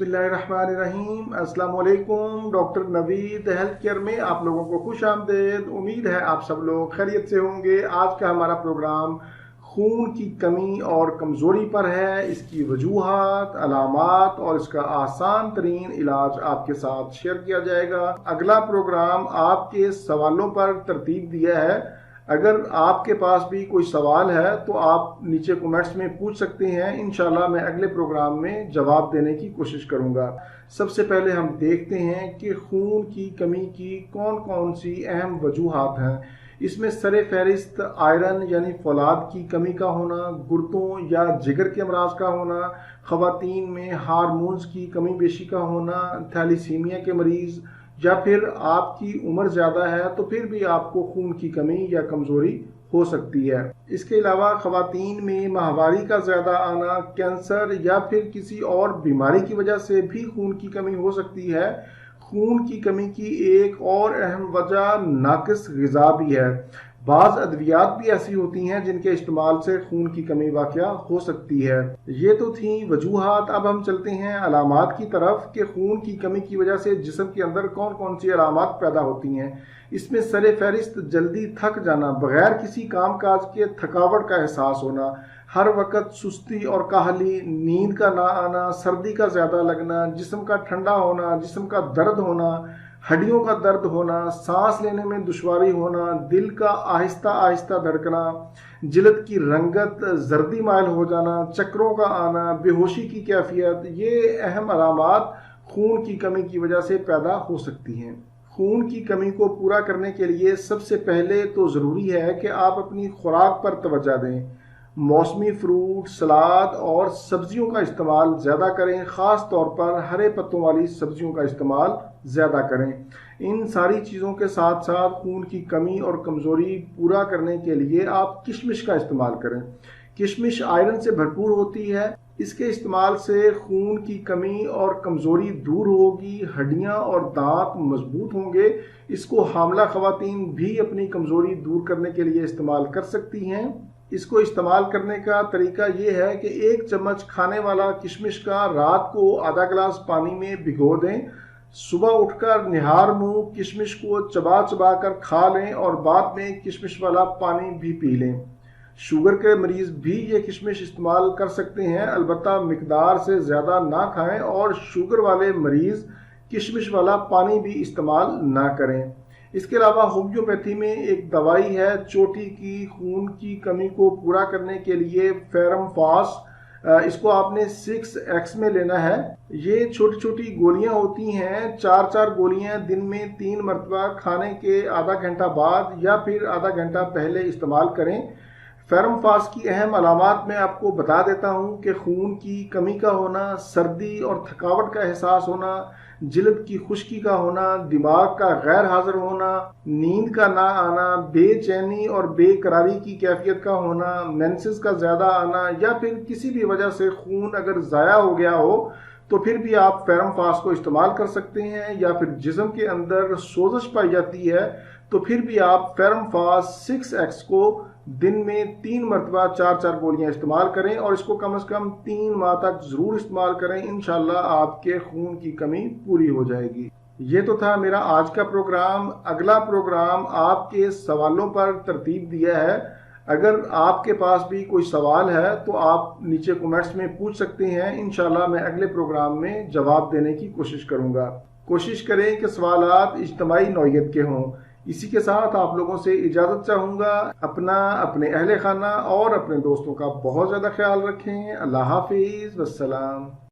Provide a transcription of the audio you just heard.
बिस्मिल्लाहिर्रहमानिर्रहीम। अस्सलाम वालेकुम। डॉक्टर नवीद हेल्थ केयर में आप लोगों को खुश आमदेद। उम्मीद है आप सब लोग खैरियत से होंगे। आज का हमारा प्रोग्राम खून की कमी और कमज़ोरी पर है, इसकी वजूहात, अलामात और इसका आसान तरीन इलाज आपके साथ शेयर किया जाएगा। अगला प्रोग्राम आपके सवालों पर तरतीब दिया है। अगर आपके पास भी कोई सवाल है तो आप नीचे कमेंट्स में पूछ सकते हैं। इंशाल्लाह मैं अगले प्रोग्राम में जवाब देने की कोशिश करूंगा। सबसे पहले हम देखते हैं कि खून की कमी की कौन कौन सी अहम वजूहात हैं। इसमें सरे फहरिस्त आयरन यानी फौलाद की कमी का होना, गुर्दों या जिगर के अमराज का होना, ख़वातीन में हार्मोन्स की कमी बेशी का होना, थैलीसीमिया के मरीज़, या फिर आपकी उम्र ज़्यादा है तो फिर भी आपको खून की कमी या कमज़ोरी हो सकती है। इसके अलावा ख़वातीन में माहवारी का ज़्यादा आना, कैंसर या फिर किसी और बीमारी की वजह से भी खून की कमी हो सकती है। खून की कमी की एक और अहम वजह नाक़िस ग़िज़ा भी है। बाज़ अद्वियात भी ऐसी होती हैं जिनके इस्तेमाल से खून की कमी वाक़या हो सकती है। ये तो थी वजूहात। अब हम चलते हैं अलामात की तरफ कि खून की कमी की वजह से जिस्म के अंदर कौन कौन सी अलामात पैदा होती हैं। इसमें सरे फहरिस्त जल्दी थक जाना, बग़ैर किसी काम काज के थकावट का एहसास होना, हर वक्त सुस्ती और काहली, नींद का ना आना, सर्दी का ज़्यादा लगना, जिस्म का ठंडा होना, जिस्म का दर्द होना, हड्डियों का दर्द होना, सांस लेने में दुश्वारी होना, दिल का आहिस्ता आहिस्ता धड़कना, जिल्द की रंगत जर्दी माइल हो जाना, चक्करों का आना, बेहोशी की कैफियत, ये अहम अलामात खून की कमी की वजह से पैदा हो सकती हैं। खून की कमी को पूरा करने के लिए सबसे पहले तो ज़रूरी है कि आप अपनी खुराक पर तवज्जो दें। मौसमी फ्रूट, सलाद और सब्जियों का इस्तेमाल ज़्यादा करें। ख़ास तौर पर हरे पत्तों वाली सब्जियों का इस्तेमाल ज़्यादा करें। इन सारी चीज़ों के साथ साथ खून की कमी और कमज़ोरी पूरा करने के लिए आप किशमिश का इस्तेमाल करें। किशमिश आयरन से भरपूर होती है। इसके इस्तेमाल से खून की कमी और कमज़ोरी दूर होगी, हड्डियाँ और दांत मजबूत होंगे। इसको हामला ख़वातीन भी अपनी कमज़ोरी दूर करने के लिए इस्तेमाल कर सकती हैं। इसको इस्तेमाल करने का तरीका ये है कि 1 चम्मच खाने वाला किशमिश का रात को आधा गिलास पानी में भिगो दें। सुबह उठकर निहार मुंह किशमिश को चबा चबा कर खा लें और बाद में किशमिश वाला पानी भी पी लें। शुगर के मरीज़ भी ये किशमिश इस्तेमाल कर सकते हैं, अलबत्ता मिकदार से ज़्यादा ना खाएं और शुगर वाले मरीज़ किशमिश वाला पानी भी इस्तेमाल ना करें। इसके अलावा होम्योपैथी में एक दवाई है चोटी की खून की कमी को पूरा करने के लिए, फेरम फास। इसको आपने 6x में लेना है। ये छोटी छोटी गोलियां होती हैं, 4 गोलियां दिन में 3 मरतबा खाने के आधा घंटा बाद या फिर आधा घंटा पहले इस्तेमाल करें। फेरम फास की अहम अलामात मैं आपको बता देता हूँ कि खून की कमी का होना, सर्दी और थकावट का एहसास होना, जिल्द की खुश्की का होना, दिमाग का गैर हाजिर होना, नींद का ना आना, बेचैनी और बेकरारी की कैफियत का होना, मेंसेस का ज़्यादा आना, या फिर किसी भी वजह से खून अगर ज़ाया हो गया हो तो फिर भी आप फेरम फास को इस्तेमाल कर सकते हैं। या फिर जिस्म के अंदर सोजिश पाई जाती है तो फिर भी आप फेरम फास 6x को दिन में 3 मरतबा 4 गोलियां इस्तेमाल करें और इसको कम से कम 3 माह तक ज़रूर इस्तेमाल करें। इंशाल्लाह आपके खून की कमी पूरी हो जाएगी। ये तो था मेरा आज का प्रोग्राम। अगला प्रोग्राम आपके सवालों पर तरतीब दिया है। अगर आपके पास भी कोई सवाल है तो आप नीचे कमेंट्स में पूछ सकते हैं। इंशाल्लाह मैं अगले प्रोग्राम में जवाब देने की कोशिश करूँगा। कोशिश करें कि सवालात इज्तिमाई नौइयत के हों। इसी के साथ आप लोगों से इजाज़त चाहूँगा। अपना, अपने अहले खाना और अपने दोस्तों का बहुत ज़्यादा ख्याल रखें। अल्लाह हाफिज़, वस्सलाम।